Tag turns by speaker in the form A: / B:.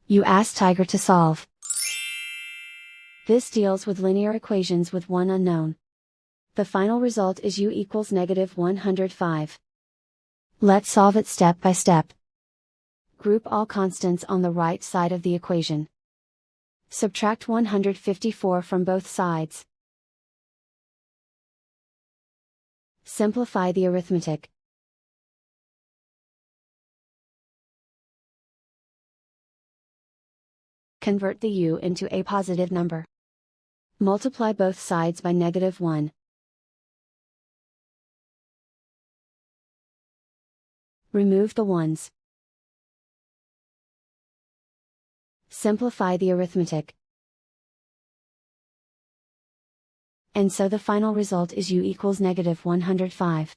A: You ask Tiger to solve. This deals with linear equations with one unknown. The final result is u equals -105. Let's solve it step by step. Group all constants on the right side of the equation. Subtract 154 from both sides. Simplify the arithmetic. Convert the u into a positive number. Multiply both sides by -1. Remove the ones. Simplify the arithmetic. And so the final result is u equals -105.